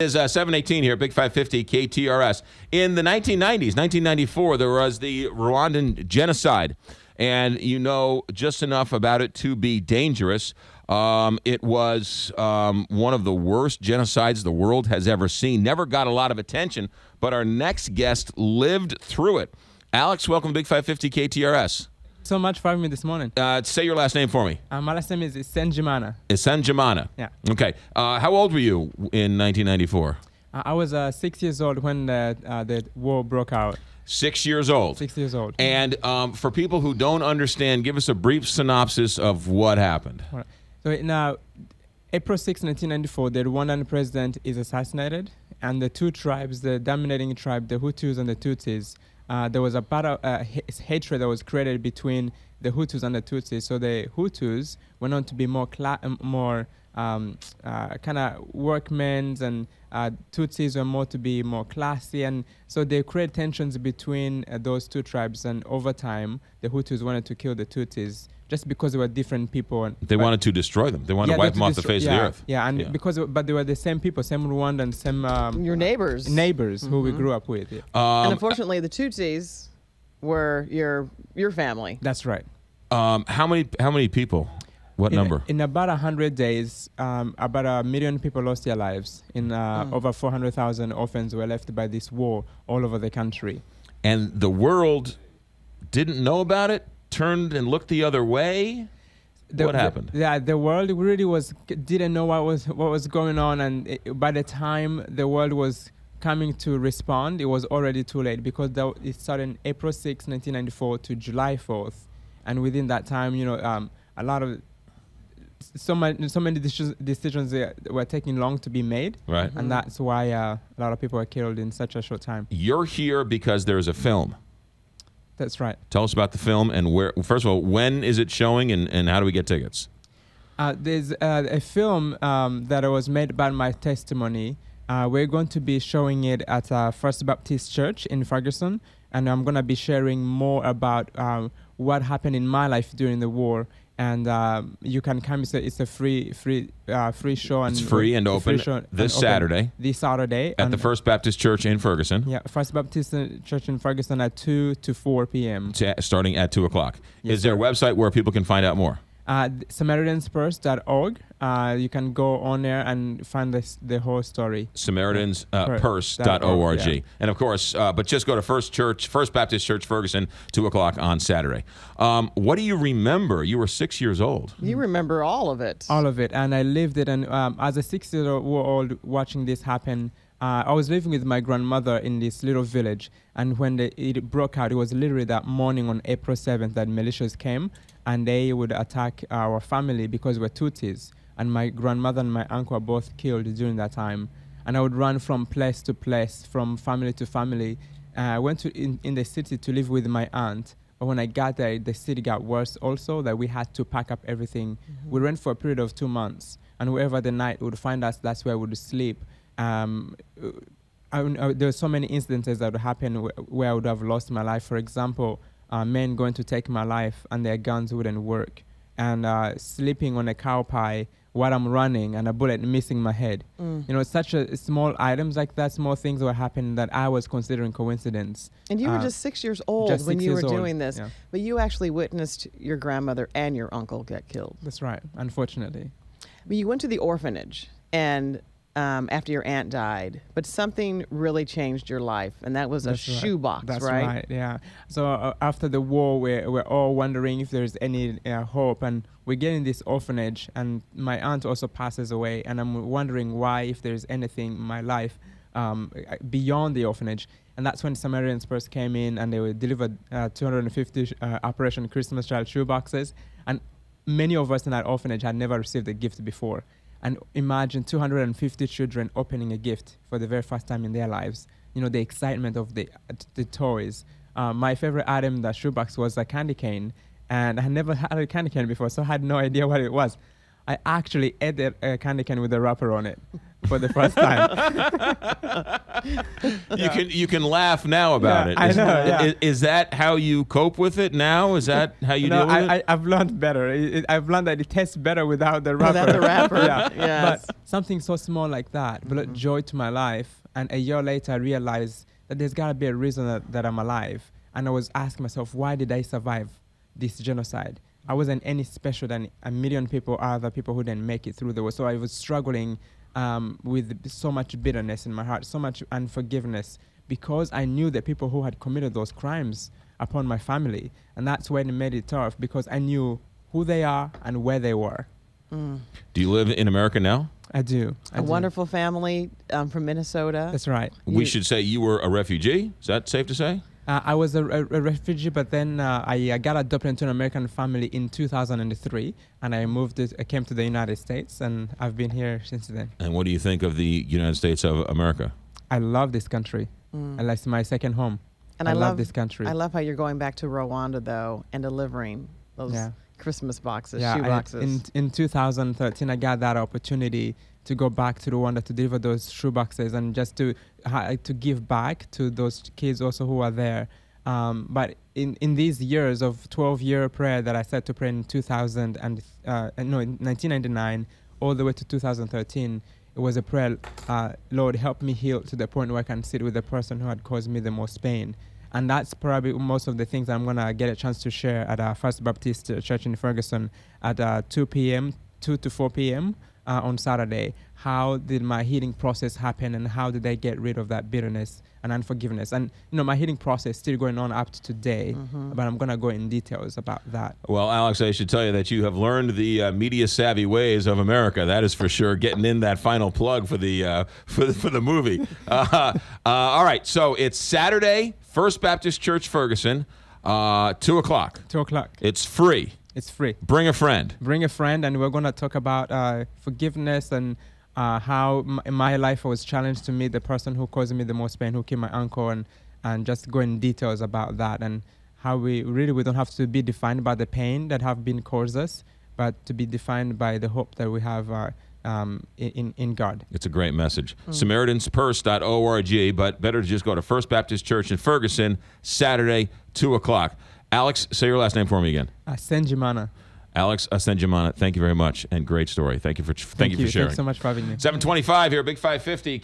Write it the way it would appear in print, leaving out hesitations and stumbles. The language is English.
Is 718 here, Big 550 KTRS. In the 1990s, 1994, there was the Rwandan Genocide, and you know just enough about it to be dangerous. It was one of the worst genocides the world has ever seen. Never got a lot of attention, but our next guest lived through it. Alex, welcome to Big 550 KTRS. So much for having me this morning. Say your last name for me. My last name is Senjimana. Senjimana. Yeah. Okay. How old were you in 1994? I was 6 years old when the war broke out. 6 years old. 6 years old. And for people who don't understand, give us a brief synopsis of what happened. Right. So now, April 6, 1994, the Rwandan president is assassinated, and the two tribes, the dominating tribe, the Hutus and the Tutsis, there was a battle, hatred that was created between the Hutus and the Tutsis. So the Hutus went on to be more kind of workmen, and Tutsis were more to be more classy. And so they created tensions between those two tribes. And over time, the Hutus wanted to kill the Tutsis just because they were different people. They wanted to destroy them. They wanted to wipe them off the face of the earth. Yeah, and but they were the same people, same Rwandan, same your neighbors who we grew up with. Yeah. And unfortunately, the Tutsis were your family. That's right. How many people? What number? In about 100 days, about 1 million people lost their lives. Over 400,000 orphans were left by this war all over the country. And the world didn't know about it? Turned and looked the other way? What happened? The world really didn't know what was going on, and by the time the world was coming to respond, it was already too late, because it started April 6, 1994 to July 4th, and within that time, a lot of so many decisions were taking long to be made, right? And that's why a lot of people were killed in such a short time. You're here because there's a film. That's right. Tell us about the film, and where. First of all, when is it showing, and how do we get tickets? There's a film that was made about my testimony. We're going to be showing it at First Baptist Church in Ferguson, and I'm going to be sharing more about what happened in my life during the war. And you can come. It's a free show. And it's free and open this Saturday. This Saturday at the First Baptist Church in Ferguson. Yeah, First Baptist Church in Ferguson at 2 to 4 p.m. Starting at 2 o'clock. Yes, is there a website where people can find out more? SamaritansPurse.org. You can go on there and find the whole story. SamaritansPurse.org. Yeah. And of course, but just go to First Baptist Church, Ferguson, 2 o'clock on Saturday. What do you remember? You were 6 years old. You remember all of it. All of it. And I lived it. And as a 6-year-old watching this happen, I was living with my grandmother in this little village. And when it broke out, it was literally that morning on April 7th that militias came, and they would attack our family because we're Tutsis. And my grandmother and my uncle were both killed during that time. And I would run from place to place, from family to family. I went in the city to live with my aunt. But when I got there, the city got worse also, that we had to pack up everything. Mm-hmm. We went for a period of 2 months. And wherever the night would find us, that's where we would sleep. There were so many incidences that would happen where I would have lost my life. For example, men going to take my life and their guns wouldn't work. And sleeping on a cow pie while I'm running and a bullet missing my head. Such small items like that, small things were happening that I was considering coincidence. And you were just 6 years old when you were doing this. Yeah. But you actually witnessed your grandmother and your uncle get killed. That's right, unfortunately. But you went to the orphanage and after your aunt died, but something really changed your life, and that was a shoebox, right? That's right, yeah. So after the war, we're all wondering if there's any hope, and we get in this orphanage, and my aunt also passes away, and I'm wondering why, if there's anything in my life beyond the orphanage. And that's when Samaritans first came in, and they were delivered 250 Operation Christmas Child shoeboxes, and many of us in that orphanage had never received a gift before. And imagine 250 children opening a gift for the very first time in their lives. The excitement of the toys. My favorite item in that shoebox was a candy cane, and I had never had a candy cane before, so I had no idea what it was. I actually ate a candy cane with a wrapper on it for the first time. You can laugh now about Yeah, it. I know, yeah. Is that how you cope with it now? Is that how you deal with it? I've learned better. I've learned that it tastes better without the wrapper. Without the wrapper, yeah. yes. But something so small like that brought joy to my life. And a year later, I realized that there's got to be a reason that I'm alive. And I was asking myself, why did I survive this genocide? I wasn't any special than a million people, other people who didn't make it through the war. So I was struggling with so much bitterness in my heart, so much unforgiveness, because I knew the people who had committed those crimes upon my family. And that's when it made it tough, because I knew who they are and where they were. Do you live in America now? I do. A wonderful family from Minnesota. That's right. We should say you were a refugee. Is that safe to say? I was a refugee, but then I got adopted into an American family in 2003, and I came to the United States, and I've been here since then. And what do you think of the United States of America? I love this country. It's my second home. And I love this country. I love how you're going back to Rwanda, though, and delivering those Christmas boxes, shoe boxes. In 2013, I got that opportunity to go back to Rwanda to deliver those shoe boxes and just to give back to those kids also who are there. But in these years of 12-year prayer that I started to pray in 1999 all the way to 2013, it was a prayer, Lord, help me heal to the point where I can sit with the person who had caused me the most pain. And that's probably most of the things I'm going to get a chance to share at our First Baptist Church in Ferguson at 2 to 4 p.m. On Saturday. How did my healing process happen, and how did I get rid of that bitterness and unforgiveness? And my healing process is still going on up to today, but I'm going to go in details about that. Well, Alex, I should tell you that you have learned the media savvy ways of America. That is for sure. Getting in that final plug for the for the movie. All right, so it's Saturday, First Baptist Church, Ferguson, 2 o'clock. 2 o'clock. It's free. It's free. Bring a friend. Bring a friend, and we're going to talk about forgiveness and how in my life I was challenged to meet the person who caused me the most pain, who killed my uncle, and just go in details about that, and how we don't have to be defined by the pain that have been caused us, but to be defined by the hope that we have in God. It's a great message. SamaritansPurse.org, but better to just go to First Baptist Church in Ferguson, Saturday, 2 o'clock. Alex, say your last name for me again. Senjimana. Alex Senjimana, thank you very much, and great story. Thank you for sharing. Thanks so much for having me. 7:25 here, Big 550.